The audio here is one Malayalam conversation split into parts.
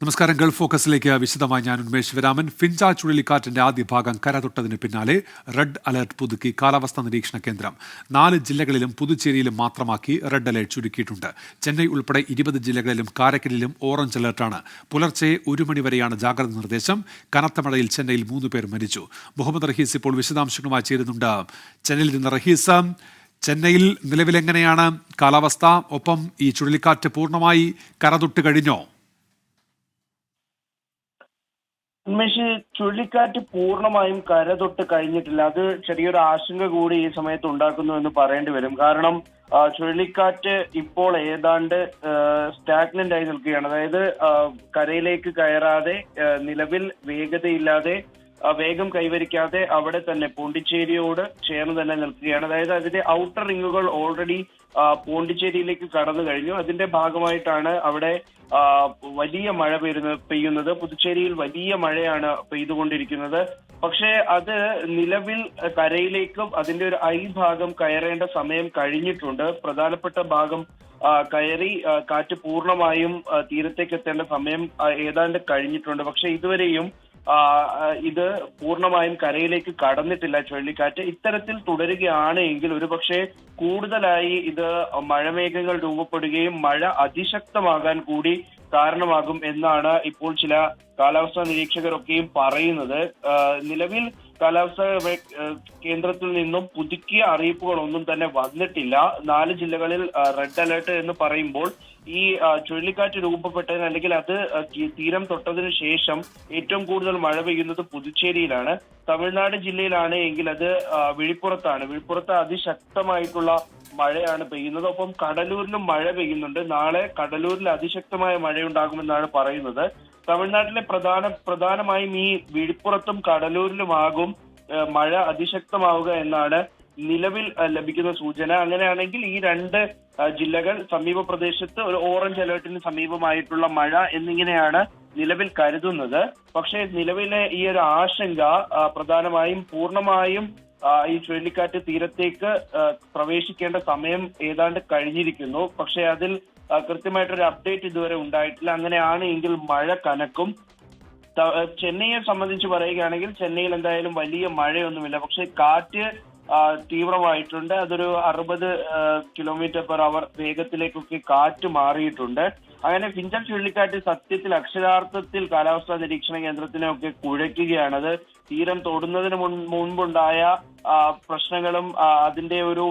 നമസ്കാരം. ഗൾഫ് ഫോക്കസിലേക്ക് വിശദമായി ഞാൻ ഉന്മേഷ് ശിവരാമൻ. ഫിഞ്ച ചുഴലിക്കാറ്റിന്റെ ആദ്യ ഭാഗം കരതൊട്ടതിന് പിന്നാലെ റെഡ് അലർട്ട് പുതുക്കി കാലാവസ്ഥാ നിരീക്ഷണ കേന്ദ്രം. 4 ജില്ലകളിലും പുതുച്ചേരിയിലും മാത്രമാക്കി റെഡ് അലർട്ട് ചുരുക്കിയിട്ടുണ്ട്. ചെന്നൈ ഉൾപ്പെടെ 20 ജില്ലകളിലും കാരക്കലിലും ഓറഞ്ച് അലർട്ടാണ്. പുലർച്ചെ 1 മണിവരെയാണ് ജാഗ്രതാ നിർദ്ദേശം. കനത്ത മഴയിൽ ചെന്നൈയിൽ 3 പേർ മരിച്ചു. മുഹമ്മദ് റഹീസ് ഇപ്പോൾ വിശദാംശങ്ങളുമായി ചേരുന്നുണ്ട്. ചെന്നൈയിൽ നിന്ന് റഹീസ്, ചെന്നൈയിൽ നിലവിലെങ്ങനെയാണ് കാലാവസ്ഥ? ഒപ്പം ഈ ചുഴലിക്കാറ്റ് പൂർണ്ണമായി കരതൊട്ട് കഴിഞ്ഞോ? ഉന്മേഷ്, ചുഴലിക്കാറ്റ് പൂർണ്ണമായും കരതൊട്ട് കഴിഞ്ഞിട്ടില്ല. അത് ചെറിയൊരു ആശങ്ക കൂടി ഈ സമയത്ത് ഉണ്ടാക്കുന്നു എന്ന് പറയേണ്ടി വരും. കാരണം ചുഴലിക്കാറ്റ് ഇപ്പോൾ ഏതാണ്ട് സ്റ്റാഗ്നന്റ് ആയി നിൽക്കുകയാണ്. അതായത് കരയിലേക്ക് കയറാതെ, നിലവിൽ വേഗതയില്ലാതെ, വേഗം കൈവരിക്കാതെ അവിടെ തന്നെ പോണ്ടിച്ചേരിയോട് ചേർന്ന് തന്നെ നിൽക്കുകയാണ്. അതായത് അതിന്റെ ഔട്ടർ റിങ്ങുകൾ ഓൾറെഡി പോണ്ടിച്ചേരിയിലേക്ക് കടന്നു കഴിഞ്ഞു. അതിന്റെ ഭാഗമായിട്ടാണ് അവിടെ വലിയ മഴ പെയ്യുന്നത്. പുതുച്ചേരിയിൽ വലിയ മഴയാണ് പെയ്തുകൊണ്ടിരിക്കുന്നത്. പക്ഷേ അത് നിലവിൽ കരയിലേക്കും അതിന്റെ ഒരു ഭാഗം കയറേണ്ട സമയം കഴിഞ്ഞിട്ടുണ്ട്. പ്രധാനപ്പെട്ട ഭാഗം കയറി കാറ്റ് പൂർണ്ണമായും തീരത്തേക്ക് എത്തേണ്ട സമയം ഏതാണ്ട് കഴിഞ്ഞിട്ടുണ്ട്. പക്ഷെ ഇതുവരെയും ഇത് പൂർണ്ണമായും കരയിലേക്ക് കടന്നിട്ടില്ല ചുഴലിക്കാറ്റ്. ഇത്തരത്തിൽ തുടരുകയാണ് എങ്കിൽ ഒരുപക്ഷെ കൂടുതലായി ഇത് മഴമേഘങ്ങൾ രൂപപ്പെടുകയും മഴ അതിശക്തമാകാൻ കൂടി കാരണമാകും എന്നാണ് ഇപ്പോൾ ചില കാലാവസ്ഥാ നിരീക്ഷകരൊക്കെയും പറയുന്നത്. നിലവിൽ കാലാവസ്ഥാ കേന്ദ്രത്തിൽ നിന്നും പുതുക്കിയ അറിയിപ്പുകളൊന്നും തന്നെ വന്നിട്ടില്ല. 4 ജില്ലകളിൽ റെഡ് അലേർട്ട് എന്ന് പറയുമ്പോൾ ഈ ചുഴലിക്കാറ്റ് രൂപപ്പെട്ടതിന് അല്ലെങ്കിൽ അത് തീരം തൊട്ടതിനു ശേഷം ഏറ്റവും കൂടുതൽ മഴ പെയ്യുന്നത് പുതുച്ചേരിയിലാണ്. തമിഴ്നാട് ജില്ലയിലാണ് എങ്കിൽ അത് വിഴിപ്പുറത്താണ്. വിഴിപ്പുറത്ത് അതിശക്തമായിട്ടുള്ള മഴയാണ് പെയ്യുന്നത്. ഒപ്പം കടലൂരിലും മഴ പെയ്യുന്നുണ്ട്. നാളെ കടലൂരിൽ അതിശക്തമായ മഴയുണ്ടാകുമെന്നാണ് പറയുന്നത്. തമിഴ്നാട്ടിലെ പ്രധാനമായും ഈ വിഴിപ്പുറത്തും കടലൂരിലുമാകും മഴ അതിശക്തമാവുക എന്നാണ് നിലവിൽ ലഭിക്കുന്ന സൂചന. അങ്ങനെയാണെങ്കിൽ ഈ 2 ജില്ലകൾ സമീപ പ്രദേശത്ത് ഒരു ഓറഞ്ച് അലേർട്ടിന് സമീപമായിട്ടുള്ള മഴ എന്നിങ്ങനെയാണ് നിലവിൽ കരുതുന്നത്. പക്ഷേ നിലവിലെ ഈ ഒരു ആശങ്ക പ്രധാനമായും പൂർണ്ണമായും ഈ ചുഴലിക്കാറ്റ് തീരത്തേക്ക് പ്രവേശിക്കേണ്ട സമയം ഏതാണ്ട് കഴിഞ്ഞിരിക്കുന്നു. പക്ഷേ അതിൽ കൃത്യമായിട്ടൊരു അപ്ഡേറ്റ് ഇതുവരെ ഉണ്ടായിട്ടില്ല. അങ്ങനെയാണ് എങ്കിൽ മഴ കനക്കും. ചെന്നൈയെ സംബന്ധിച്ച് പറയുകയാണെങ്കിൽ ചെന്നൈയിൽ എന്തായാലും വലിയ മഴയൊന്നുമില്ല. പക്ഷെ കാറ്റ് തീവ്രമായിട്ടുണ്ട്. അതൊരു 60 km/h വേഗത്തിലേക്കൊക്കെ കാറ്റ് മാറിയിട്ടുണ്ട്. അങ്ങനെ ഫിഞ്ചൽ ചുഴലിക്കാറ്റ് സത്യത്തിൽ അക്ഷരാർത്ഥത്തിൽ കാലാവസ്ഥാ നിരീക്ഷണ കേന്ദ്രത്തിനെ ഒക്കെ കുഴയ്ക്കുകയാണത്. തീരം തൊടുന്നതിന് മുൻപുണ്ടായ പ്രശ്നങ്ങളും അതിന്റെ ഒരു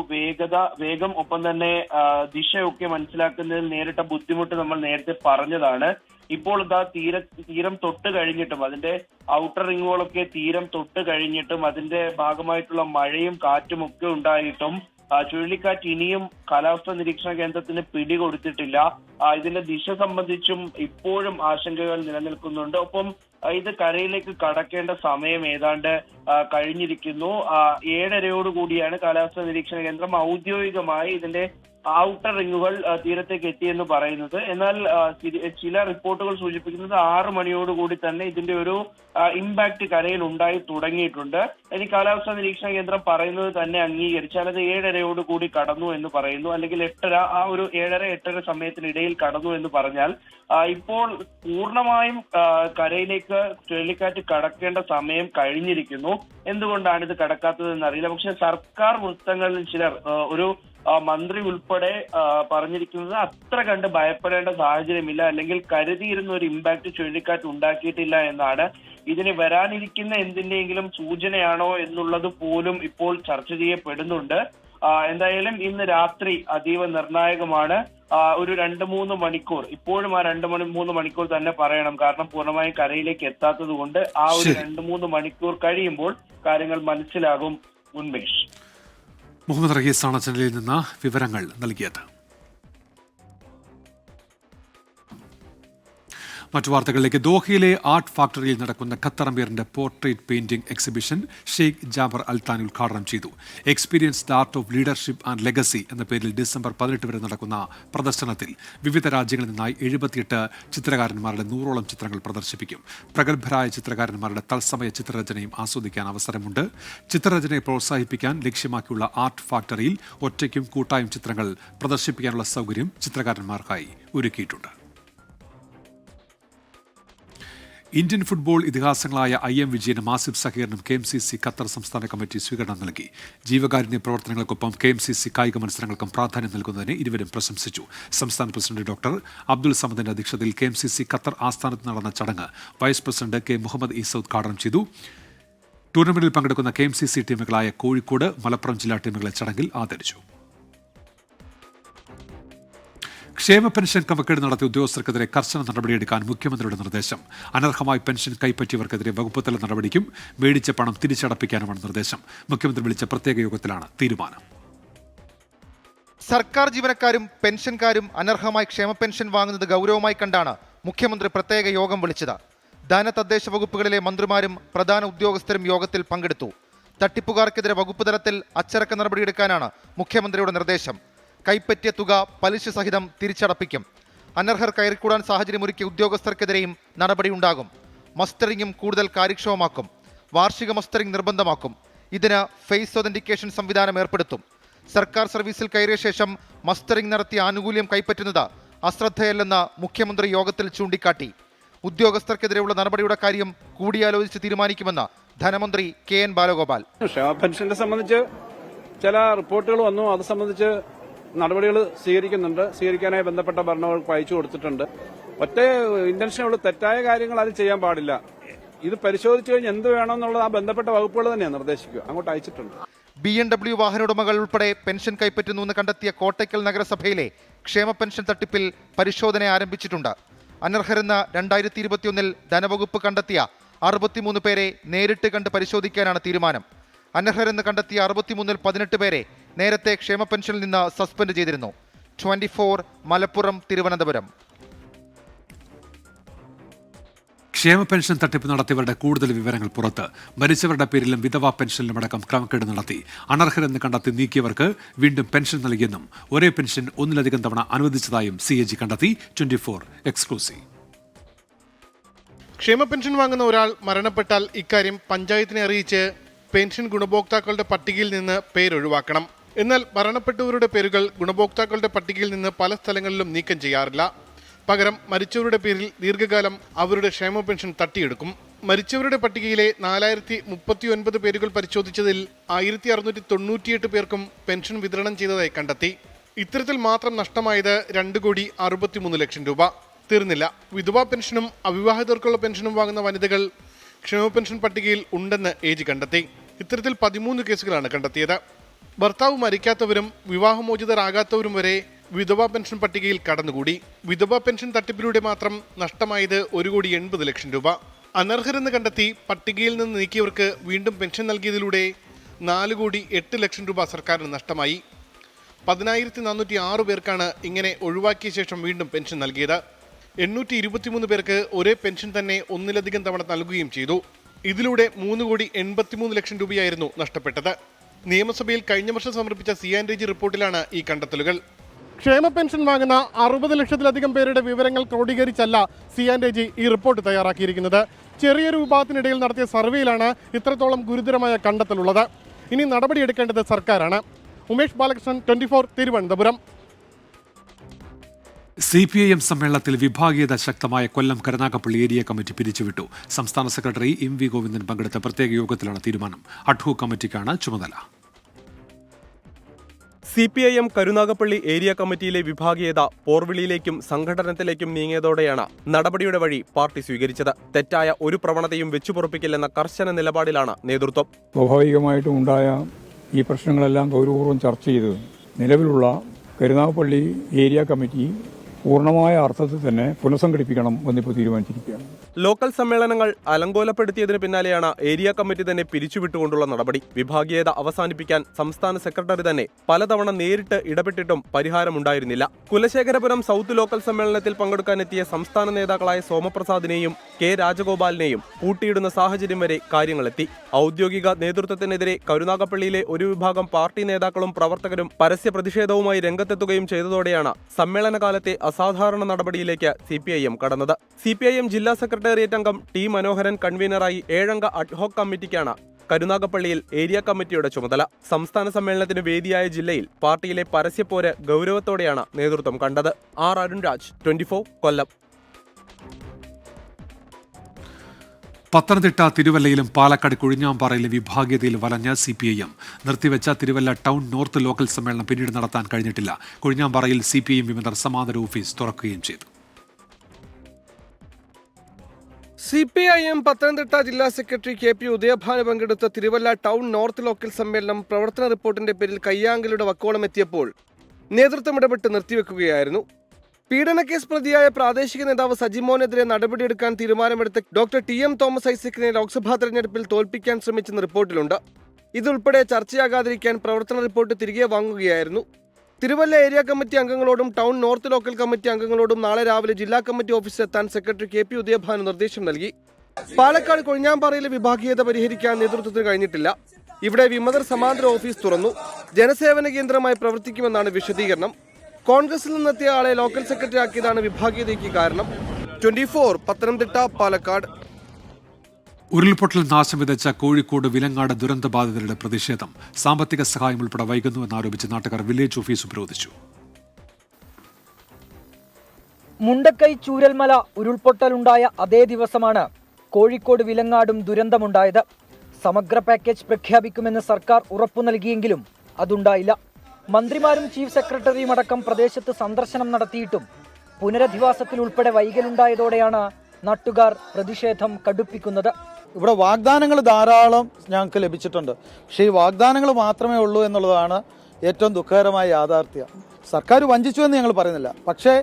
വേഗം ഒപ്പം തന്നെ ദിശയൊക്കെ മനസ്സിലാക്കുന്നതിൽ നേരിട്ട ബുദ്ധിമുട്ട് നമ്മൾ നേരത്തെ പറഞ്ഞതാണ്. ഇപ്പോൾ ഇതാ തീരം തൊട്ട് കഴിഞ്ഞിട്ടും അതിന്റെ ഔട്ടർ റിങ്ങുകളൊക്കെ തീരം തൊട്ട് കഴിഞ്ഞിട്ടും അതിന്റെ ഭാഗമായിട്ടുള്ള മഴയും കാറ്റും ഒക്കെ ഉണ്ടായിട്ടും ചുഴലിക്കാറ്റ് ഇനിയും കാലാവസ്ഥാ നിരീക്ഷണ കേന്ദ്രത്തിന് പിടികൊടുത്തിട്ടില്ല. ഇതിന്റെ ദിശ സംബന്ധിച്ചും ഇപ്പോഴും ആശങ്കകൾ നിലനിൽക്കുന്നുണ്ട്. ഒപ്പം ഇത് കരയിലേക്ക് കടക്കേണ്ട സമയം ഏതാണ്ട് കഴിഞ്ഞിരിക്കുന്നു. 7:30 കാലാവസ്ഥാ നിരീക്ഷണ കേന്ദ്രം ഔദ്യോഗികമായി ഇതിന്റെ ഔട്ടർ റിങ്ങുകൾ തീരത്തേക്ക് എത്തിയെന്ന് പറയുന്നത്. എന്നാൽ ചില റിപ്പോർട്ടുകൾ സൂചിപ്പിക്കുന്നത് 6 മണിയോടുകൂടി തന്നെ ഇതിന്റെ ഒരു ഇമ്പാക്ട് കരയിൽ ഉണ്ടായി തുടങ്ങിയിട്ടുണ്ട്. ഇനി കാലാവസ്ഥാ നിരീക്ഷണ കേന്ദ്രം പറയുന്നത് തന്നെ അംഗീകരിച്ചാൽ അത് 7:30 കടന്നു എന്ന് പറയുന്നു, അല്ലെങ്കിൽ 8:30, ആ ഒരു 7:30-8:30 സമയത്തിനിടയിൽ കടന്നു എന്ന് പറഞ്ഞാൽ ഇപ്പോൾ പൂർണ്ണമായും കരയിലേക്ക് ചുഴലിക്കാറ്റ് കടക്കേണ്ട സമയം കഴിഞ്ഞിരിക്കുന്നു. എന്തുകൊണ്ടാണ് ഇത് കടക്കാത്തതെന്ന് അറിയില്ല. പക്ഷെ സർക്കാർ വൃത്തങ്ങളിൽ ചിലർ, ഒരു മന്ത്രി ഉൾപ്പെടെ പറഞ്ഞിരിക്കുന്നത് അത്ര കണ്ട് ഭയപ്പെടേണ്ട സാഹചര്യമില്ല, അല്ലെങ്കിൽ കരുതിയിരുന്ന ഒരു ഇമ്പാക്ട് ചുഴലിക്കാറ്റ് ഉണ്ടാക്കിയിട്ടില്ല എന്നാണ്. ഇതിന് വരാനിരിക്കുന്ന എന്തിന്റെയെങ്കിലും സൂചനയാണോ എന്നുള്ളത് പോലും ഇപ്പോൾ ചർച്ച ചെയ്യപ്പെടുന്നുണ്ട്. എന്തായാലും ഇന്ന് രാത്രി അതീവ നിർണായകമാണ്. ഒരു 2-3 മണിക്കൂർ, ഇപ്പോഴും ആ 2-3 മണിക്കൂർ തന്നെ പറയണം. കാരണം പൂർണ്ണമായും കരയിലേക്ക് എത്താത്തത് കൊണ്ട് ആ ഒരു 2-3 മണിക്കൂർ കഴിയുമ്പോൾ കാര്യങ്ങൾ മനസ്സിലാകും. ഉന്മേഷ്. മുഹമ്മദ് റഹീസാണ് ചെന്നൈയിൽ നിന്ന് വിവരങ്ങൾ നൽകിയത്. മറ്റു വാർത്തകളിലേക്ക്. ദോഹയിലെ ആർട്ട് ഫാക്ടറിയിൽ നടക്കുന്ന ഖത്തർ അമീറിന്റെ portrait painting exhibition Sheikh Jaber Al Thani ഉദ്ഘാടനം ചെയ്തു. Experience the art of leadership and legacy എന്ന പേരിൽ ഡിസംബർ 18 വരെ നടക്കുന്ന പ്രദർശനത്തിൽ വിവിധ രാജ്യങ്ങളിൽ നിന്നായി 78 ചിത്രകാരന്മാരുടെ 100ഓളം ചിത്രങ്ങൾ പ്രദർശിപ്പിക്കും. പ്രഗത്ഭരായ ചിത്രകാരന്മാരുടെ തത്സമയ ചിത്രരചനയും ആസ്വദിക്കാൻ അവസരമുണ്ട്. ചിത്രരചനയെ പ്രോത്സാഹിപ്പിക്കാൻ ലക്ഷ്യമാക്കിയുള്ള ആർട്ട് ഫാക്ടറിയിൽ ഒറ്റയ്ക്കും കൂട്ടായും ചിത്രങ്ങൾ പ്രദർശിപ്പിക്കാനുള്ള സൗകര്യം ചിത്രകാരന്മാർക്കായി ഒരുക്കിയിട്ടുണ്ട്. ഇന്ത്യൻ ഫുട്ബോൾ ഇതിഹാസങ്ങളായ IM വിജയനും ആസിഫ് സഹീറിനും KMCC ഖത്തർ സംസ്ഥാന കമ്മിറ്റി സ്വീകരണം നൽകി. ജീവകാരുണ്യ പ്രവർത്തനങ്ങൾക്കൊപ്പം KMCC കായിക മത്സരങ്ങൾക്കും പ്രാധാന്യം നൽകുന്നതിന് ഇരുവരും പ്രശംസിച്ചു. സംസ്ഥാന പ്രസിഡന്റ് ഡോക്ടർ അബ്ദുൽ സമദിന്റെ അധ്യക്ഷതയിൽ KMCC ഖത്തർ ആസ്ഥാനത്ത് നടന്ന ചടങ്ങ് vice president K Muhammad Isa ഉദ്ഘാടനം ചെയ്തു. ടൂർണമെന്റിൽ പങ്കെടുക്കുന്ന KMCC ടീമുകളായ കോഴിക്കോട്, മലപ്പുറം ജില്ലാ ടീമുകളെ ചടങ്ങിൽ ആദരിച്ചു. ക്ഷേമ പെൻഷൻ ക്രമക്കേട് നടത്തിയ ഉദ്യോഗസ്ഥർക്കെതിരെ കർശന നടപടിയെടുക്കാൻ മുഖ്യമന്ത്രിയുടെ നിർദ്ദേശം. അനർഹമായി പെൻഷൻ കൈപ്പറ്റിയവർക്കെതിരെ വകുപ്പുതല നടപടിക്കും മേടിച്ച പണം തിരിച്ചടപ്പിക്കാനുമാണ് നിർദ്ദേശം. മുഖ്യമന്ത്രി വിളിച്ച പ്രത്യേക യോഗത്തിലാണ് തീരുമാനം. സർക്കാർ ജീവനക്കാരും പെൻഷൻകാരും അനർഹമായി ക്ഷേമ പെൻഷൻ വാങ്ങുന്നത് ഗൗരവമായി കണ്ടാണ് മുഖ്യമന്ത്രി പ്രത്യേക യോഗം വിളിച്ചത്. തദ്ദേശ വകുപ്പുകളിലെ മന്ത്രിമാരും പ്രധാന ഉദ്യോഗസ്ഥരും യോഗത്തിൽ പങ്കെടുത്തു. തട്ടിപ്പുകാർക്കെതിരെ വകുപ്പ് തലത്തിൽ അച്ചടക്ക നടപടിയെടുക്കാനാണ് മുഖ്യമന്ത്രിയുടെ നിർദ്ദേശം. കൈപ്പറ്റിയ തുക പലിശ സഹിതം തിരിച്ചടപ്പിക്കും. അനർഹർ കയറിക്കൂടാൻ സാഹചര്യമൊരുക്കിയ ഉദ്യോഗസ്ഥർക്കെതിരെയും നടപടിയുണ്ടാകും. മസ്റ്ററിംഗും കൂടുതൽ കാര്യക്ഷമമാക്കും. വാർഷിക മസ്റ്ററിംഗ് നിർബന്ധമാക്കും. ഇതിന് ഫേസ് ഒതന്റിക്കേഷൻ സംവിധാനം ഏർപ്പെടുത്തും. സർക്കാർ സർവീസിൽ കയറിയ ശേഷം മസ്റ്ററിംഗ് നടത്തിയ ആനുകൂല്യം കൈപ്പറ്റുന്നത് അശ്രദ്ധയല്ലെന്ന് മുഖ്യമന്ത്രി യോഗത്തിൽ ചൂണ്ടിക്കാട്ടി. ഉദ്യോഗസ്ഥർക്കെതിരെയുള്ള നടപടിയുടെ കാര്യം കൂടിയാലോചിച്ച് തീരുമാനിക്കുമെന്ന് ധനമന്ത്രി KN ബാലഗോപാൽ. ക്ഷേമ പെൻഷനെ സംബന്ധിച്ച് ചില റിപ്പോർട്ടുകൾ വന്നു. അത് സംബന്ധിച്ച് നടപടികൾ സ്വീകരിക്കാനായി ബന്ധപ്പെട്ട ഭരണവകുപ്പ് അയച്ചു കൊടുത്തിട്ടുണ്ട്. ഒറ്റ ഇന്റൻഷനുള്ള തെറ്റായ കാര്യങ്ങൾ അത് ചെയ്യാൻ പാടില്ല. ഇത് പരിശോധിച്ചു കഴിഞ്ഞാൽ എന്ത് വേണമെന്നുള്ളത് ആ ബന്ധപ്പെട്ട വകുപ്പുകൾ തന്നെയാണ് നിർദ്ദേശിക്കുക. അങ്ങോട്ട് അയച്ചിട്ടുണ്ട്. BMW വാഹനോടമകൾ ഉൾപ്പെടെ പെൻഷൻ കൈപ്പറ്റുന്നുവെന്ന് കണ്ടെത്തിയ കോട്ടയ്ക്കൽ നഗരസഭയിലെ ക്ഷേമ പെൻഷൻ തട്ടിപ്പിൽ പരിശോധന ആരംഭിച്ചിട്ടുണ്ട്. അനർഹരെന്ന് 2021 ധനവകുപ്പ് കണ്ടെത്തിയ 63 പേരെ നേരിട്ട് കണ്ട് പരിശോധിക്കാനാണ് തീരുമാനം. അനർഹരെന്ന് കണ്ടെത്തിയ 63-ൽ 18 പേരെ നേരത്തെ ക്ഷേമ പെൻഷനിൽ നിന്ന് സസ്പെൻഡ് ചെയ്തിരുന്നു. 24 മലപ്പുറം, തിരുവനന്തപുരം. ക്ഷേമ പെൻഷൻ തട്ടിപ്പ് നടത്തിയവരുടെ കൂടുതൽ വിവരങ്ങൾ പുറത്ത്. മരിച്ചവരുടെ പേരിലും വിധവാ പെൻഷനിലും അടക്കം ക്രമക്കേട് നടത്തി. അനർഹരെന്ന് കണ്ടെത്തി നീക്കിയവർക്ക് വീണ്ടും പെൻഷൻ നൽകിയെന്നും ഒരേ പെൻഷൻ ഒന്നിലധികം തവണ അനുവദിച്ചതായും CAG കണ്ടെത്തി. 24 എക്സ്ക്ലൂസീവ്. ക്ഷേമ പെൻഷൻ വാങ്ങുന്ന ഒരാൾ മരണപ്പെട്ടാൽ ഇക്കാര്യം പഞ്ചായത്തിനെ അറിയിച്ച് പെൻഷൻ ഗുണഭോക്താക്കളുടെ പട്ടികയിൽ നിന്ന് പേരൊഴിവാക്കണം. എന്നാൽ മരണപ്പെട്ടവരുടെ പേരുകൾ ഗുണഭോക്താക്കളുടെ പട്ടികയിൽ നിന്ന് പല സ്ഥലങ്ങളിലും നീക്കം ചെയ്യാറില്ല. പകരം മരിച്ചവരുടെ പേരിൽ ദീർഘകാലം അവരുടെ ക്ഷേമ പെൻഷൻ തട്ടിയെടുക്കും. മരിച്ചവരുടെ പട്ടികയിലെ 4039 പേരുകൾ പരിശോധിച്ചതിൽ 1698 പേർക്കും പെൻഷൻ വിതരണം ചെയ്തതായി കണ്ടെത്തി. ഇത്തരത്തിൽ മാത്രം നഷ്ടമായത് 2,63,00,000 രൂപ. തീർന്നില്ല. വിധവാ പെൻഷനും അവിവാഹിതർക്കുള്ള പെൻഷനും വാങ്ങുന്ന വനിതകൾ ക്ഷേമ പെൻഷൻ പട്ടികയിൽ ഉണ്ടെന്ന് AG കണ്ടെത്തി. ഇത്തരത്തിൽ 13 കേസുകളാണ് കണ്ടെത്തിയത്. ഭർത്താവ് മരിക്കാത്തവരും വിവാഹമോചിതരാകാത്തവരും വരെ വിധവാ പെൻഷൻ പട്ടികയിൽ കടന്നുകൂടി. വിധവാ പെൻഷൻ തട്ടിപ്പിലൂടെ മാത്രം നഷ്ടമായത് 1,80,00,000 രൂപ. അനർഹരെന്ന് കണ്ടെത്തി പട്ടികയിൽ നിന്ന് നീക്കിയവർക്ക് വീണ്ടും പെൻഷൻ നൽകിയതിലൂടെ 4,08,00,000 രൂപ സർക്കാരിന് നഷ്ടമായി. 10,406 പേർക്കാണ് ഇങ്ങനെ ഒഴിവാക്കിയ ശേഷം വീണ്ടും പെൻഷൻ നൽകിയത്. 823 പേർക്ക് ഒരേ പെൻഷൻ തന്നെ ഒന്നിലധികം തവണ നൽകുകയും ചെയ്തു. ഇതിലൂടെ 3,83,00,000 രൂപയായിരുന്നു നഷ്ടപ്പെട്ടത്. നിയമസഭയിൽ കഴിഞ്ഞ വർഷം സമർപ്പിച്ച CAG റിപ്പോർട്ടിലാണ് ഈ കണ്ടെത്തലുകൾ. ക്ഷേമ പെൻഷൻ വാങ്ങുന്ന 60 ലക്ഷത്തിലധികം പേരുടെ വിവരങ്ങൾ ക്രോഡീകരിച്ചല്ല CAG ഈ റിപ്പോർട്ട് തയ്യാറാക്കിയിരിക്കുന്നത്. ചെറിയൊരു വിഭാഗത്തിനിടയിൽ നടത്തിയ സർവേയിലാണ് ഇത്രത്തോളം ഗുരുതരമായ കണ്ടെത്തലുള്ളത്. ഇനി നടപടിയെടുക്കേണ്ടത് സർക്കാരാണ്. ഉമേഷ് ബാലകൃഷ്ണൻ, 24 തിരുവനന്തപുരം. CPIM സമ്മേളനത്തിൽ വിഭാഗീയത ശക്തമായ കൊല്ലം കരുനാഗപ്പള്ളി ഏരിയ കമ്മിറ്റി പിരിച്ചുവിട്ടു. സംസ്ഥാന സെക്രട്ടറി MV ഗോവിന്ദൻ പങ്കെടുത്ത പ്രത്യേക യോഗത്തിലാണ് തീരുമാനം. അഡ്ഹോക് കമ്മിറ്റിക്കാണ് ചുമതല. CPIM കരുനാഗപ്പള്ളി ഏരിയ കമ്മിറ്റിയിലെ വിഭാഗീയത പോർവിളിയിലേക്കും സംഘടനത്തിലേക്കും നീങ്ങിയതോടെയാണ് നടപടിയുടെ വഴി പാർട്ടി സ്വീകരിച്ചത്. തെറ്റായ ഒരു പ്രവണതയും വെച്ചുപൊറുപ്പിക്കില്ലെന്ന കർശന നിലപാടിലാണ് നേതൃത്വം. സ്വാഭാവികമായിട്ടും ഉണ്ടായ ഈ പ്രശ്നങ്ങളെല്ലാം ഗൗരവപൂർവ്വം ചർച്ച ചെയ്ത് നിലവിലുള്ള കരുനാഗപ്പള്ളി ഏരിയ കമ്മിറ്റി പൂർണ്ണമായ അർത്ഥത്തിൽ തന്നെ പുനഃസംഘടിപ്പിക്കണം എന്നിപ്പോൾ തീരുമാനിച്ചിരിക്കുകയാണ്. ലോക്കൽ സമ്മേളനങ്ങൾ അലങ്കോലപ്പെടുത്തിയതിന് പിന്നാലെയാണ് ഏരിയ കമ്മിറ്റി തന്നെ പിരിച്ചുവിട്ടുകൊണ്ടുള്ള നടപടി. വിഭാഗീയത അവസാനിപ്പിക്കാൻ സംസ്ഥാന സെക്രട്ടറി തന്നെ പലതവണ നേരിട്ട് ഇടപെട്ടിട്ടും പരിഹാരമുണ്ടായിരുന്നില്ല. കുലശേഖരപുരം സൗത്ത് ലോക്കൽ സമ്മേളനത്തിൽ പങ്കെടുക്കാനെത്തിയ സംസ്ഥാന നേതാക്കളായ സോമപ്രസാദിനെയും K രാജഗോപാലിനെയും പൂട്ടിയിടുന്ന സാഹചര്യം വരെ കാര്യങ്ങളെത്തി. ഔദ്യോഗിക നേതൃത്വത്തിനെതിരെ കരുനാഗപ്പള്ളിയിലെ ഒരു വിഭാഗം പാർട്ടി നേതാക്കളും പ്രവർത്തകരും പരസ്യ പ്രതിഷേധവുമായി രംഗത്തെത്തുകയും ചെയ്തതോടെയാണ് സമ്മേളനകാലത്തെ അസാധാരണ നടപടിയിലേക്ക് CPIM കടന്നത്. CPIM ജില്ലാ സെക്രട്ടേറിയറ്റ് അംഗം T മനോഹരൻ കൺവീനറായി 7-അംഗ അഡ്ഹോക് കമ്മിറ്റിക്കാണ് കരുനാഗപ്പള്ളിയിൽ ഏരിയ കമ്മിറ്റിയുടെ ചുമതല. സംസ്ഥാന സമ്മേളനത്തിന് വേദിയായ ജില്ലയിൽ പാർട്ടിയിലെ പരസ്യപ്പോര് ഗൗരവത്തോടെയാണ് നേതൃത്വം കണ്ടത്. R. അരുൺരാജ്, 24 കൊല്ലം. പത്തനംതിട്ട തിരുവല്ലയിലും പാലക്കാട് കൊഴിഞ്ഞാമ്പാറയിലും വിഭാഗീയതയിൽ വലഞ്ഞ CPIM നിർത്തിവെച്ച തിരുവല്ല ടൗൺ നോർത്ത് ലോക്കൽ സമ്മേളനം പിന്നീട് നടത്താൻ കഴിഞ്ഞിട്ടില്ല. കൊഴിഞ്ഞാമ്പാറയിൽ CPIM വിമതർ സമാന്തര ഓഫീസ് തുറക്കുകയും ചെയ്തു. CPIM പത്തനംതിട്ട ജില്ലാ സെക്രട്ടറി KP ഉദയഭാനു പങ്കെടുത്ത തിരുവല്ല ടൗൺ നോർത്ത് ലോക്കൽ സമ്മേളനം പ്രവർത്തന റിപ്പോർട്ടിന്റെ പേരിൽ കയ്യാങ്കലിയുടെ വക്കോളം എത്തിയപ്പോൾ നേതൃത്വം ഇടപെട്ട് നിർത്തിവെക്കുകയായിരുന്നു. പീഡനക്കേസ് പ്രതിയായ പ്രാദേശിക നേതാവ് സജിമോനെതിരെ നടപടിയെടുക്കാൻ തീരുമാനമെടുത്ത ഡോക്ടർ TM തോമസ് ഐസക്കിനെ ലോക്സഭാ തെരഞ്ഞെടുപ്പിൽ തോൽപ്പിക്കാൻ ശ്രമിച്ചെന്ന് റിപ്പോർട്ടിലുണ്ട്. ഇതുൾപ്പെടെ ചർച്ചയാകാതിരിക്കാൻ പ്രവർത്തന റിപ്പോർട്ട് തിരികെ വാങ്ങുകയായിരുന്നു. തിരുവല്ല ഏരിയ കമ്മിറ്റി അംഗങ്ങളോടും ടൗൺ നോർത്ത് ലോക്കൽ കമ്മിറ്റി അംഗങ്ങളോടും നാളെ രാവിലെ ജില്ലാ കമ്മിറ്റി ഓഫീസിലെത്താൻ സെക്രട്ടറി KP ഉദയഭാനു നിർദ്ദേശം നൽകി. പാലക്കാട് കൊഴിഞ്ഞാമ്പാറയിലെ വിഭാഗീയത പരിഹരിക്കാൻ നേതൃത്വത്തിന് കഴിഞ്ഞിട്ടില്ല. ഇവിടെ വിമതർ സമാന്തര ഓഫീസ് തുറന്നു. ജനസേവന കേന്ദ്രമായി പ്രവർത്തിക്കുമെന്നാണ് വിശദീകരണം. കോൺഗ്രസിൽ നിന്നെത്തിയ ആളെ ലോക്കൽ സെക്രട്ടറി ആക്കിയതാണ് വിഭാഗീയതയ്ക്ക് കാരണം. 24 പത്തനംതിട്ട, പാലക്കാട്. ഉരുൾപൊട്ടൽ നാശം വിതച്ച കോഴിക്കോട് വിലങ്ങാട് ദുരന്തബാധിതരുടെ പ്രതിഷേധം. സാമ്പത്തിക സഹായം ഉൾപ്പെടെ വൈകുന്നുവെന്നാരോപിച്ച് നാട്ടുകാർ വില്ലേജ് ഓഫീസ് ഉപരോധിച്ചു. മുണ്ടക്കൈ ചൂരൽമല ഉരുൾപൊട്ടലുണ്ടായ അതേ ദിവസമാണ് കോഴിക്കോട് വിലങ്ങാടും ദുരന്തമുണ്ടായത്. സമഗ്ര പാക്കേജ് പ്രഖ്യാപിക്കുമെന്ന് സർക്കാർ ഉറപ്പു നൽകിയെങ്കിലും അതുണ്ടായില്ല. മന്ത്രിമാരും ചീഫ് സെക്രട്ടറിയും അടക്കം പ്രദേശത്ത് സന്ദർശനം നടത്തിയിട്ടും പുനരധിവാസത്തിൽ ഉൾപ്പെടെ വൈകലുണ്ടായതോടെയാണ് നാട്ടുകാർ പ്രതിഷേധം കടുപ്പിക്കുന്നത്. ഇവിടെ വാഗ്ദാനങ്ങൾ ധാരാളം ഞങ്ങൾക്ക് ലഭിച്ചിട്ടുണ്ട്. പക്ഷേ ഈ വാഗ്ദാനങ്ങൾ മാത്രമേ ഉള്ളൂ എന്നുള്ളതാണ് ഏറ്റവും ദുഃഖകരമായ യാഥാർത്ഥ്യം. സർക്കാർ വഞ്ചിച്ചു എന്ന് ഞങ്ങൾ പറയുന്നില്ല. പക്ഷേ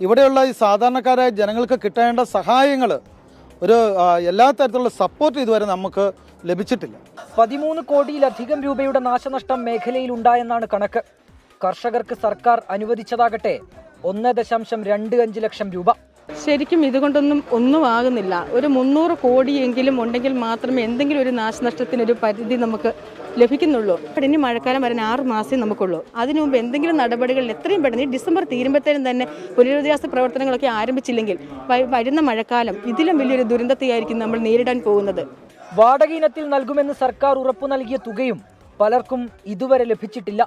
ഇവിടെയുള്ള ഈ സാധാരണക്കാരായ ജനങ്ങൾക്ക് കിട്ടേണ്ട സഹായങ്ങൾ എല്ലാ തരത്തിലുള്ള സപ്പോർട്ട് ഇതുവരെ നമുക്ക് ലഭിച്ചിട്ടില്ല. 13 കോടിയിലധികം രൂപയുടെ നാശനഷ്ടം മേഖലയിൽ ഉണ്ടായെന്നാണ് കണക്ക്. കർഷകർക്ക് സർക്കാർ അനുവദിച്ചതാകട്ടെ 1.25 ലക്ഷം രൂപ. ശരിക്കും ഒന്നും ആകുന്നില്ല. ഒരു 300 കോടിയെങ്കിലും ഉണ്ടെങ്കിൽ മാത്രമേ എന്തെങ്കിലും ഒരു നാശനഷ്ടത്തിനൊരു പരിധി നമുക്ക് ലഭിക്കുന്നുള്ളൂ. ഇനി മഴക്കാലം വരാൻ 6 മാസമേ നമുക്കുള്ളൂ. അതിനു മുമ്പ് എന്തെങ്കിലും നടപടികൾ എത്രയും പെട്ടെന്ന് ഡിസംബർ തീരുമ്പോഴത്തേനും തന്നെ പുനരധിവാസ പ്രവർത്തനങ്ങളൊക്കെ ആരംഭിച്ചില്ലെങ്കിൽ വരുന്ന മഴക്കാലം ഇതിലും വലിയൊരു ദുരന്തത്തെയായിരിക്കും നമ്മൾ നേരിടാൻ പോകുന്നത്. വാടക ഇനത്തിൽ നൽകുമെന്ന് സർക്കാർ ഉറപ്പു നൽകിയ തുകയും പലർക്കും ഇതുവരെ ലഭിച്ചിട്ടില്ല.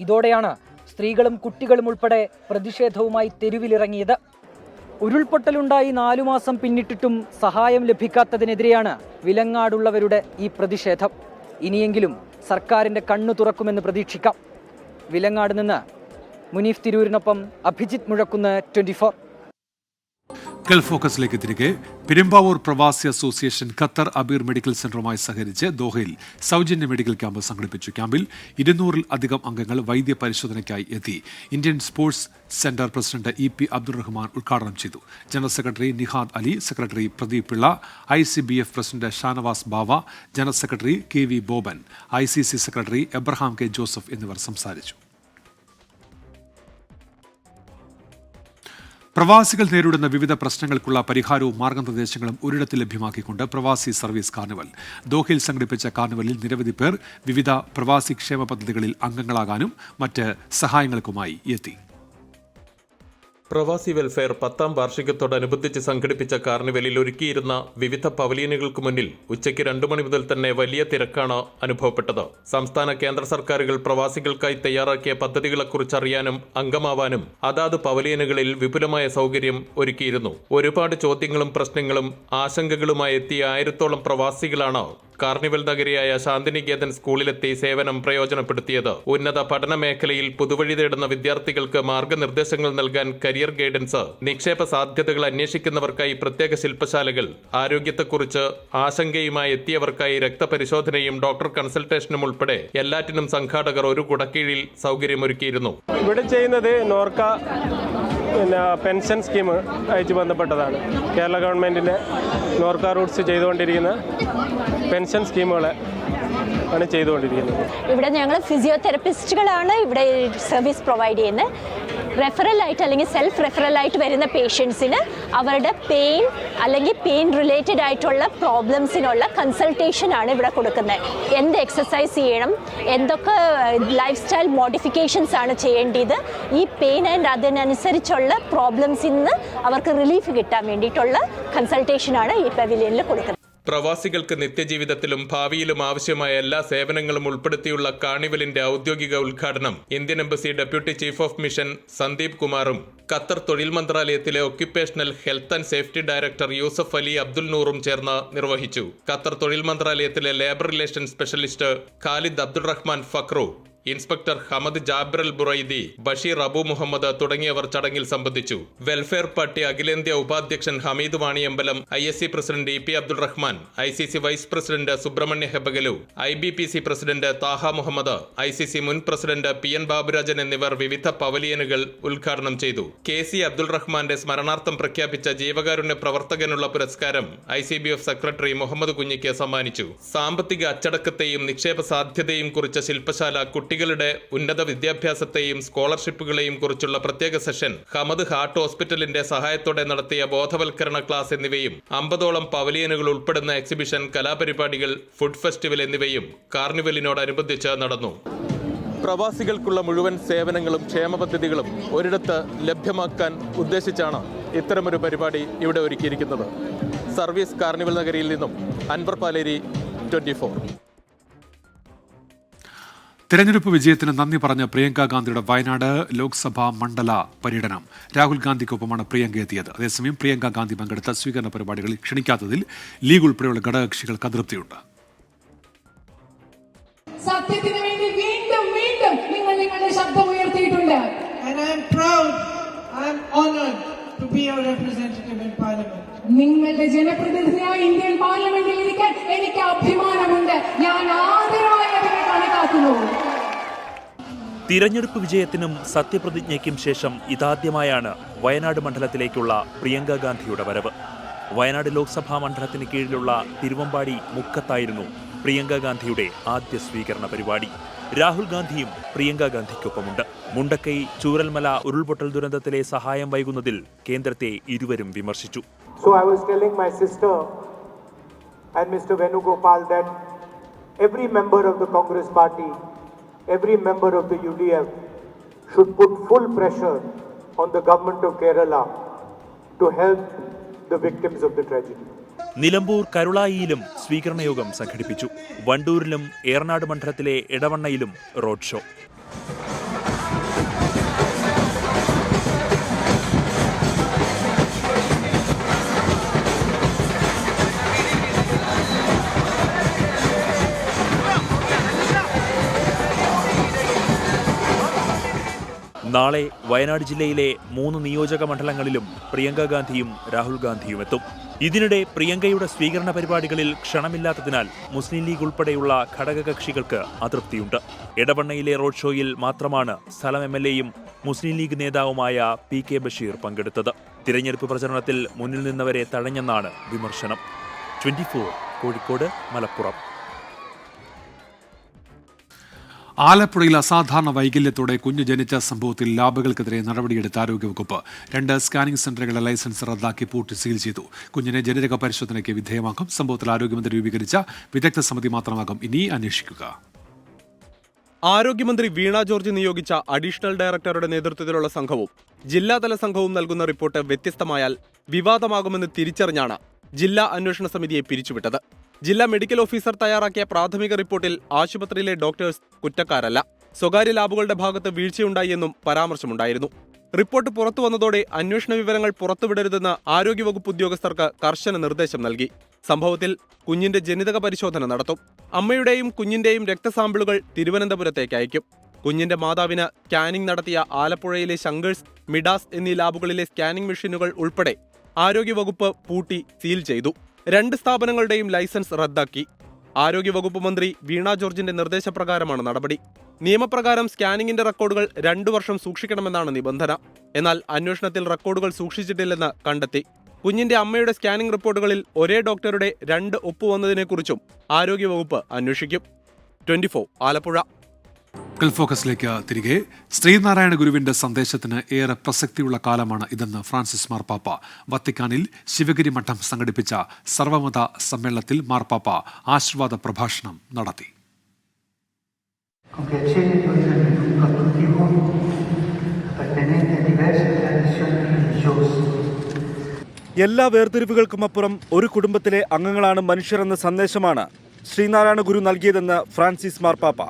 ഇതോടെയാണ് സ്ത്രീകളും കുട്ടികളും ഉൾപ്പെടെ പ്രതിഷേധവുമായി തെരുവിലിറങ്ങിയത്. ഉരുൾപൊട്ടലുണ്ടായി 4 മാസം പിന്നിട്ടിട്ടും സഹായം ലഭിക്കാത്തതിനെതിരെയാണ് വിലങ്ങാടുള്ളവരുടെ ഈ പ്രതിഷേധം. ഇനിയെങ്കിലും സർക്കാരിന്റെ കണ്ണു തുറക്കുമെന്ന് പ്രതീക്ഷിക്കാം. വിലങ്ങാട് നിന്ന് മുനീഫ് തിരൂരിനൊപ്പം അഭിജിത്ത് മുഴക്കുന്ന്, 24. ഗൾഫ് ഫോക്കസിലേക്ക് തിരികെ. പെരുമ്പാവൂർ പ്രവാസി അസോസിയേഷൻ ഖത്തർ അബീർ മെഡിക്കൽ സെന്ററുമായി സഹകരിച്ച് ദോഹയിൽ സൗജന്യ മെഡിക്കൽ ക്യാമ്പ് സംഘടിപ്പിച്ചു. ക്യാമ്പിൽ 200-ൽ അധികം അംഗങ്ങൾ വൈദ്യ പരിശോധനയ്ക്കായി എത്തി. Indian sports centre president EP Abdurahman ഉദ്ഘാടനം ചെയ്തു. General secretary Nihad Ali, secretary Pradeep Pillai, ICBF president Shanavas Bava, general secretary KV Boban, ICC secretary Abraham K Joseph എന്നിവർ സംസാരിച്ചു. പ്രവാസികൾ നേരിടുന്ന വിവിധ പ്രശ്നങ്ങൾക്കുള്ള പരിഹാരവും മാർഗനിർദ്ദേശങ്ങളും ഒരിടത്ത് ലഭ്യമാക്കിക്കൊണ്ട് പ്രവാസി സർവീസ് കാർണിവൽ. ദോഹയിൽ സംഘടിപ്പിച്ച കാർണിവലിൽ നിരവധി പേർ വിവിധ പ്രവാസി ക്ഷേമ പദ്ധതികളിൽ അംഗങ്ങളാകാനും മറ്റ് സഹായങ്ങൾക്കുമായി എത്തി. പ്രവാസി വെൽഫെയർ 10ാം വാർഷികത്തോടനുബന്ധിച്ച് സംഘടിപ്പിച്ച കാർണിവലിൽ ഒരുക്കിയിരുന്ന വിവിധ പവലിയനുകൾക്ക് മുന്നിൽ ഉച്ചയ്ക്ക് 2 മണി മുതൽ തന്നെ വലിയ തിരക്കാണ് അനുഭവപ്പെട്ടത്. സംസ്ഥാന കേന്ദ്ര സർക്കാരുകൾ പ്രവാസികൾക്കായി തയ്യാറാക്കിയ പദ്ധതികളെക്കുറിച്ച് അറിയാനും അംഗമാവാനും അതാത് പവലിയനുകളിൽ വിപുലമായ സൗകര്യം ഒരുക്കിയിരുന്നു. ഒരുപാട് ചോദ്യങ്ങളും പ്രശ്നങ്ങളും ആശങ്കകളുമായി എത്തിയ 1000-ഓളം പ്രവാസികളാണ് കാർണിവൽ നഗരിയായ ശാന്തിനികേതൻ സ്കൂളിലെത്തി സേവനം പ്രയോജനപ്പെടുത്തിയത്. ഉന്നത പഠന മേഖലയിൽ പുതുവഴി തേടുന്ന വിദ്യാർത്ഥികൾക്ക് മാർഗനിർദ്ദേശങ്ങൾ നൽകാൻ കരിയർ ഗൈഡൻസ്, നിക്ഷേപ സാധ്യതകൾ അന്വേഷിക്കുന്നവർക്കായി പ്രത്യേക ശില്പശാലകൾ, ആരോഗ്യത്തെക്കുറിച്ച് ആശങ്കയുമായി എത്തിയവർക്കായി രക്തപരിശോധനയും ഡോക്ടർ കൺസൾട്ടേഷനും ഉൾപ്പെടെ എല്ലാറ്റിനും സംഘാടകർ ഒരു കുടക്കീഴിൽ സൗകര്യമൊരുക്കിയിരുന്നു. ഇവിടെ ചെയ്യുന്നത് നോർക്ക പെൻഷൻ സ്കീം ആയിട്ട് ബന്ധപ്പെട്ടതാണ്. കേരള ഗവൺമെൻറ്റിൻ്റെ നോർക്ക റൂട്ട്സ് ചെയ്തുകൊണ്ടിരിക്കുന്ന പെൻഷൻ സ്കീമുകളെ ആണ് ചെയ്തുകൊണ്ടിരിക്കുന്നത്. ഇവിടെ ഞങ്ങൾ ഫിസിയോതെറപ്പിസ്റ്റുകളാണ് ഇവിടെ സർവീസ് പ്രൊവൈഡ് ചെയ്യുന്നത്. റെഫറലായിട്ട് അല്ലെങ്കിൽ സെൽഫ് റെഫറലായിട്ട് വരുന്ന പേഷ്യൻസിന് അവരുടെ പെയിൻ അല്ലെങ്കിൽ പെയിൻ റിലേറ്റഡ് ആയിട്ടുള്ള പ്രോബ്ലംസിനുള്ള കൺസൾട്ടേഷനാണ് ഇവിടെ കൊടുക്കുന്നത്. എന്ത് എക്സസൈസ് ചെയ്യണം, എന്തൊക്കെ ലൈഫ് സ്റ്റൈൽ മോഡിഫിക്കേഷൻസ് ആണ് ചെയ്യേണ്ടത്, ഈ പെയിൻ ആൻഡ് അതിനനുസരിച്ചുള്ള പ്രോബ്ലംസിൽ നിന്ന് അവർക്ക് റിലീഫ് കിട്ടാൻ വേണ്ടിയിട്ടുള്ള കൺസൾട്ടേഷനാണ് ഈ പവലിയനിൽ കൊടുക്കുന്നത്. പ്രവാസികൾക്ക് നിത്യജീവിതത്തിലും ഭാവിയിലും ആവശ്യമായ എല്ലാ സേവനങ്ങളും ഉൾപ്പെടുത്തിയുള്ള കാർണിവലിന്റെ ഔദ്യോഗിക ഉദ്ഘാടനം Indian embassy deputy chief of mission Sandeep കുമാറും ഖത്തർ തൊഴിൽ മന്ത്രാലയത്തിലെ occupational health and safety director Yusuf Ali Abdul നൂറും ചേർന്ന് നിർവഹിച്ചു. ഖത്തർ തൊഴിൽ മന്ത്രാലയത്തിലെ labour relation specialist Khalid Abdul Rahman Fakhroo, inspector Hamad Jabir Al Buraidi, Basheer Abu Muhammad തുടങ്ങിയവർ ചടങ്ങിൽ സംബന്ധിച്ചു. വെൽഫെയർ പാർട്ടി അഖിലേന്ത്യാ ഉപാധ്യക്ഷൻ Hameed Vaniyambalam, ISC president EP Abdul Rahman, ICC vice president Subrahmanya Hebbagalu, IBPC president Taha Muhammad, ICC മുൻ പ്രസിഡന്റ് PN ബാബുരാജൻ എന്നിവർ വിവിധ പവലിയനുകൾ ഉദ്ഘാടനം ചെയ്തു. KC അബ്ദുൾ റഹ്മാന്റെ സ്മരണാർത്ഥം പ്രഖ്യാപിച്ച ജീവകാരുണ്യ പ്രവർത്തകനുള്ള പുരസ്കാരം ICBF സെക്രട്ടറി മുഹമ്മദ് കുഞ്ഞിക്ക് സമ്മാനിച്ചു. സാമ്പത്തിക അച്ചടക്കത്തെയും നിക്ഷേപ സാധ്യതയും കുറിച്ച ശില്പശാല, കുട്ടികളുടെ ഉന്നത വിദ്യാഭ്യാസത്തെയും സ്കോളർഷിപ്പുകളെയും കുറിച്ചുള്ള പ്രത്യേക സെഷൻ, ഹമദ് ഹാർട്ട് ഹോസ്പിറ്റലിന്റെ സഹായത്തോടെ നടത്തിയ ബോധവൽക്കരണ ക്ലാസ് എന്നിവയും 50ഓളം പവലിയനുകൾ ഉൾപ്പെടുന്ന എക്സിബിഷൻ, കലാപരിപാടികൾ, ഫുഡ് ഫെസ്റ്റിവൽ എന്നിവയും കാർണിവലിനോടനുബന്ധിച്ച് നടന്നു. പ്രവാസികൾക്കുള്ള മുഴുവൻ സേവനങ്ങളും ക്ഷേമ പദ്ധതികളും ഒരിടത്ത് ലഭ്യമാക്കാൻ ഉദ്ദേശിച്ചാണ് ഇത്തരമൊരു പരിപാടി ഇവിടെ ഒരുക്കിയിരിക്കുന്നത്. സർവീസ് കാർണിവൽ നഗരിയിൽ നിന്നും അൻവർ പാലേരി, 24. തെരഞ്ഞെടുപ്പ് വിജയത്തിന് നന്ദി പറഞ്ഞ പ്രിയങ്ക ഗാന്ധിയുടെ വയനാട് ലോക്സഭാ മണ്ഡല പര്യടനം. രാഹുൽ ഗാന്ധിക്കൊപ്പമാണ് പ്രിയങ്ക എത്തിയത്. അതേസമയം പ്രിയങ്ക ഗാന്ധി പങ്കെടുത്ത സ്വീകരണ പരിപാടികളിൽ ക്ഷണിക്കാത്തതിൽ ലീഗ് ഉൾപ്പെടെയുള്ള ഘടകകക്ഷികൾക്ക് അതൃപ്തിയുണ്ട്. സത്യത്തിന് വേണ്ടി വീണ്ടും വീണ്ടും നിങ്ങൾ നിങ്ങളുടെ ശബ്ദം ഉയർത്തിയിട്ടുണ്ട്. നിങ്ങളുടെ ജനപ്രതിനിധിയായി ഇന്ത്യൻ പാർലമെന്റിൽ ഇരിക്കാൻ എനിക്ക് അഭിമാനമുണ്ട്. ഞാൻ ആദരവായി അതിനെ കണക്കാക്കുന്നു. തിരഞ്ഞെടുപ്പ് വിജയത്തിനും സത്യപ്രതിജ്ഞയ്ക്കും ശേഷം ഇതാദ്യമായാണ് വയനാട് മണ്ഡലത്തിലേക്കുള്ള പ്രിയങ്ക ഗാന്ധിയുടെ വരവ്. വയനാട് ലോക്സഭാ മണ്ഡലത്തിന് കീഴിലുള്ള തിരുവമ്പാടി മുക്കത്തായിരുന്നു പ്രിയങ്ക ഗാന്ധിയുടെ ആദ്യ സ്വീകരണ പരിപാടി. രാഹുൽ ഗാന്ധിയും പ്രിയങ്ക ഗാന്ധിക്കൊപ്പമുണ്ട്. മുണ്ടക്കൈ ചൂരൽമല ഉരുൾപൊട്ടൽ ദുരന്തത്തിലെ സഹായം വൈകുന്നതിൽ കേന്ദ്രത്തെ ഇരുവരും വിമർശിച്ചു. So I was telling my sister and Mr. Venugopal that every member of the Congress party, every member of the UDF should put full pressure on the government of Kerala to help the victims of the tragedy. Nilambur കരുളായിയിലും സ്വീകരണ യോഗം സംഘടിപ്പിച്ചു. വണ്ടൂരിലും ഏറനാട് മണ്ഡലത്തിലെ എടവണ്ണയിലും റോഡ് ഷോ. നാളെ വയനാട് ജില്ലയിലെ 3 നിയോജക മണ്ഡലങ്ങളിലും പ്രിയങ്ക ഗാന്ധിയും രാഹുൽ ഗാന്ധിയും എത്തും. ഇതിനിടെ പ്രിയങ്കയുടെ സ്വീകരണ പരിപാടികളിൽ ക്ഷണമില്ലാത്തതിനാൽ മുസ്ലിം ലീഗ് ഉൾപ്പെടെയുള്ള ഘടകകക്ഷികൾക്ക് അതൃപ്തിയുണ്ട്. എടവണ്ണയിലെ റോഡ് ഷോയിൽ മാത്രമാണ് സ്ഥലം MLAയും മുസ്ലിം ലീഗ് നേതാവുമായ PK ബഷീർ പങ്കെടുത്തത്. തിരഞ്ഞെടുപ്പ് പ്രചരണത്തിൽ മുന്നിൽ നിന്നവരെ തഴഞ്ഞെന്നാണ് വിമർശനം. 24 കോഴിക്കോട്, മലപ്പുറം. ആലപ്പുഴയിൽ അസാധാരണ വൈകല്യത്തോടെ കുഞ്ഞ് ജനിച്ച സംഭവത്തിൽ ലാബുകൾക്കെതിരെ നടപടിയെടുത്ത ആരോഗ്യവകുപ്പ് 2 സ്കാനിംഗ് സെന്ററുകളുടെ ലൈസൻസ് റദ്ദാക്കി പൂട്ടി സീൽ ചെയ്തു. കുഞ്ഞിനെ ജനിതക പരിശോധനയ്ക്ക് വിധേയമാക്കും. സംഭവത്തിൽ ആരോഗ്യമന്ത്രി രൂപീകരിച്ച വിദഗ്ധ സമിതി മാത്രമാകും ഇനി അന്വേഷിക്കുക. ആരോഗ്യമന്ത്രി വീണ ജോർജ് നിയോഗിച്ച അഡീഷണൽ ഡയറക്ടറുടെ നേതൃത്വത്തിലുള്ള സംഘവും ജില്ലാതല സംഘവും നൽകുന്ന റിപ്പോർട്ട് വ്യത്യസ്തമായാൽ വിവാദമാകുമെന്ന് തിരിച്ചറിഞ്ഞാണ് ജില്ലാ അന്വേഷണ സമിതിയെ പിരിച്ചുവിട്ടത്. ജില്ലാ മെഡിക്കൽ ഓഫീസർ തയ്യാറാക്കിയ പ്രാഥമിക റിപ്പോർട്ടിൽ ആശുപത്രിയിലെ ഡോക്ടേഴ്സ് കുറ്റക്കാരല്ല, സ്വകാര്യ ലാബുകളുടെ ഭാഗത്ത് വീഴ്ചയുണ്ടായെന്നും പരാമർശമുണ്ടായിരുന്നു. റിപ്പോർട്ട് പുറത്തു വന്നതോടെ അന്വേഷണ വിവരങ്ങൾ പുറത്തുവിടരുതെന്ന് ആരോഗ്യവകുപ്പ് ഉദ്യോഗസ്ഥർക്ക് കർശന നിർദ്ദേശം നൽകി. സംഭവത്തിൽ കുഞ്ഞിന്റെ ജനിതക പരിശോധന നടത്തും. അമ്മയുടെയും കുഞ്ഞിന്റെയും രക്തസാമ്പിളുകൾ തിരുവനന്തപുരത്തേക്ക് അയക്കും. കുഞ്ഞിന്റെ മാതാവിന് സ്കാനിംഗ് നടത്തിയ ആലപ്പുഴയിലെ ശങ്കേഴ്സ്, മിഡാസ് എന്നീ ലാബുകളിലെ സ്കാനിംഗ് മെഷീനുകൾ ഉൾപ്പെടെ ആരോഗ്യവകുപ്പ് പൂട്ടി സീൽ ചെയ്തു. 2 സ്ഥാപനങ്ങളുടെയും ലൈസൻസ് റദ്ദാക്കി. ആരോഗ്യവകുപ്പ് മന്ത്രി വീണ ജോർജിന്റെ നിർദ്ദേശപ്രകാരമാണ് നടപടി. നിയമപ്രകാരം സ്കാനിംഗിന്റെ റെക്കോർഡുകൾ 2 വർഷം സൂക്ഷിക്കണമെന്നാണ് നിബന്ധന. എന്നാൽ അന്വേഷണത്തിൽ റെക്കോർഡുകൾ സൂക്ഷിച്ചിട്ടില്ലെന്ന് കണ്ടെത്തി. കുഞ്ഞിന്റെ അമ്മയുടെ സ്കാനിംഗ് റിപ്പോർട്ടുകളിൽ ഒരേ ഡോക്ടറുടെ 2 ഒപ്പുവന്നതിനെക്കുറിച്ചും ആരോഗ്യവകുപ്പ് അന്വേഷിക്കും. 24 ആലപ്പുഴ. ഫോക്കസിലേക്ക് തിരികെ. ശ്രീനാരായണ ഗുരുവിന്റെ സന്ദേശത്തിന് ഏറെ പ്രസക്തിയുള്ള കാലമാണ് ഇതെന്ന് ഫ്രാൻസിസ് മാർപ്പാപ്പ. വത്തിക്കാനിൽ ശിവഗിരി മഠം സംഘടിപ്പിച്ച സർവമത സമ്മേളനത്തിൽ മാർപ്പാപ്പ ആശീർവാദ പ്രഭാഷണം നടത്തി. എല്ലാ വേർതിരിവുകൾക്കുമപ്പുറം ഒരു കുടുംബത്തിലെ അംഗങ്ങളാണ് മനുഷ്യരെന്ന സന്ദേശമാണ് ശ്രീനാരായണ ഗുരു നൽകിയതെന്ന് ഫ്രാൻസിസ് മാർപ്പാപ്പ.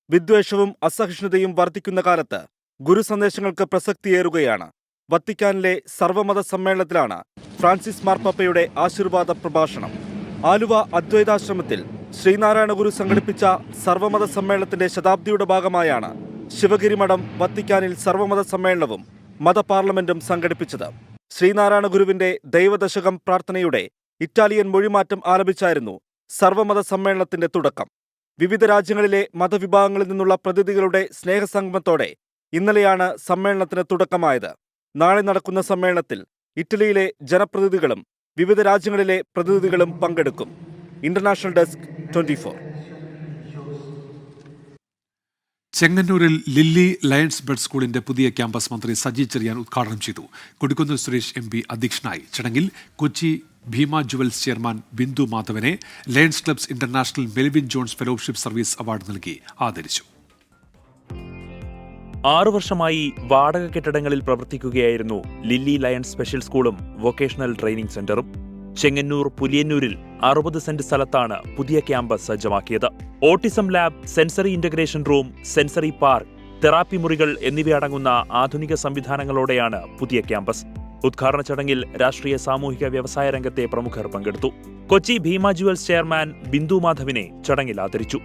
വിദ്വേഷവും അസഹിഷ്ണുതയും വർദ്ധിക്കുന്ന കാലത്ത് ഗുരു സന്ദേശങ്ങൾക്ക് പ്രസക്തിയേറുകയാണ്. വത്തിക്കാനിലെ സർവ്വമത സമ്മേളനത്തിലാണ് ഫ്രാൻസിസ് മാർപ്പാപ്പയുടെ ആശീർവാദ പ്രഭാഷണം. ആലുവ അദ്വൈതാശ്രമത്തിൽ ശ്രീനാരായണ ഗുരു സംഘടിപ്പിച്ച സർവ്വമത സമ്മേളനത്തിന്റെ ശതാബ്ദിയുടെ ഭാഗമായാണ് ശിവഗിരി മഠം വത്തിക്കാനിൽ സർവ്വമത സമ്മേളനവും മതപാർലമെന്റും സംഘടിപ്പിച്ചത്. ശ്രീനാരായണ ഗുരുവിന്റെ ദൈവദശകം പ്രാർത്ഥനയുടെ ഇറ്റാലിയൻ മൊഴിമാറ്റം ആലപിച്ചായിരുന്നു സർവ്വമത സമ്മേളനത്തിന്റെ തുടക്കം. വിവിധ രാജ്യങ്ങളിലെ മതവിഭാഗങ്ങളിൽ നിന്നുള്ള പ്രതിനിധികളുടെ സ്നേഹസംഗമത്തോടെ ഇന്നലെയാണ് സമ്മേളനത്തിന് തുടക്കമായത്. നാളെ നടക്കുന്ന സമ്മേളനത്തിൽ ഇറ്റലിയിലെ ജനപ്രതിനിധികളും വിവിധ രാജ്യങ്ങളിലെ പ്രതിനിധികളും പങ്കെടുക്കും. International desk 24. ചെങ്ങന്നൂരിൽ ലില്ലി ലയൺസ് ബഡ് സ്കൂളിന്റെ പുതിയ ക്യാമ്പസ് മന്ത്രി സജി ചെറിയാൻ ഉദ്ഘാടനം ചെയ്തു. കൊടിക്കുന്നിൽ സുരേഷ് MP അധ്യക്ഷനായി. ചടങ്ങിൽ കൊച്ചി ഭീമ ജുവൽസ് ചെയർമാൻ ബിന്ദു മാധവനെ Lions clubs international Melvin Jones fellowship service award നൽകി ആദരിച്ചു. 6 വർഷമായി വാടക കെട്ടിടങ്ങളിൽ പ്രവർത്തിക്കുകയായിരുന്നു ലില്ലി ലയൺസ് സ്പെഷ്യൽ സ്കൂളും വൊക്കേഷണൽ ട്രെയിനിംഗ് സെന്ററും. ചെങ്ങന്നൂർ പുലിയന്നൂരിൽ 60 സെന്റ് സ്ഥലത്താണ് പുതിയ ക്യാമ്പസ് സജ്ജമാക്കിയത്. Autism lab, sensory integration room, sensory park, therapy മുറികൾ എന്നിവയടങ്ങുന്ന ആധുനിക സംവിധാനങ്ങളോടെയാണ് പുതിയ ക്യാമ്പസ്. ഉദ്ഘാടന ചടങ്ങിൽ രാഷ്ട്രീയ സാമൂഹിക വ്യവസായ രംഗത്തെ പ്രമുഖർ പങ്കെടുത്തു. കൊച്ചി ഭീമ ജുവൽസ് ചെയർമാൻ ബിന്ദു മാധവിനെ ചടങ്ങിൽ ആദരിച്ചു.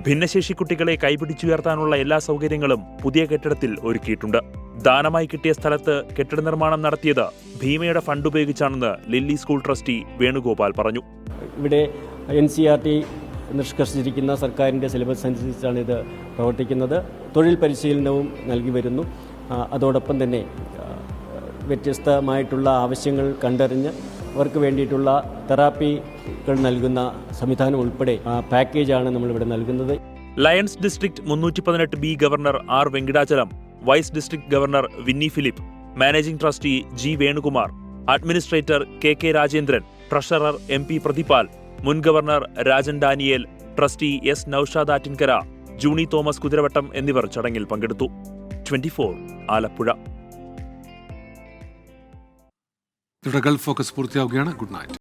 ഭിന്നശേഷി കുട്ടികളെ കൈപിടിച്ചുയർത്താനുള്ള എല്ലാ സൗകര്യങ്ങളും പുതിയ കെട്ടിടത്തിൽ ഒരുക്കിയിട്ടുണ്ട്. ദാനമായി കിട്ടിയ സ്ഥലത്ത് കെട്ടിട നിർമ്മാണം നടത്തിയത് ഭീമയുടെ ഫണ്ട് ഉപയോഗിച്ചാണെന്ന് ലില്ലി സ്കൂൾ ട്രസ്റ്റി വേണുഗോപാൽ പറഞ്ഞു. ഇവിടെ NCERT നിഷ്കർഷിച്ചിരിക്കുന്ന സർക്കാരിൻ്റെ സിലബസ് അനുസരിച്ചാണ് ഇത് പ്രവർത്തിക്കുന്നത്. തൊഴിൽ പരിശീലനവും നൽകി വരുന്നു. അതോടൊപ്പം തന്നെ വ്യത്യസ്തമായിട്ടുള്ള ആവശ്യങ്ങൾ കണ്ടറിഞ്ഞ് അവർക്ക് വേണ്ടിയിട്ടുള്ള തെറാപ്പികൾ നൽകുന്ന സംവിധാനം ഉൾപ്പെടെ പാക്കേജാണ് നമ്മളിവിടെ നൽകുന്നത്. Lions district 318B governor R Venkitachalam, vice district governor Vinny Philip, managing trustee G Venukumar, administrator KK Rajendran, treasurer MP Prathipal, മുൻ governor Rajan Daniel, trustee S Noushad Attinkara, Juni Thomas Kuthiravattam എന്നിവർ ചടങ്ങിൽ പങ്കെടുത്തു. 24 ആലപ്പുഴ. ഗൾഫ് ഫോക്കസ് പൂർത്തിയാവുകയാണ്. Good night.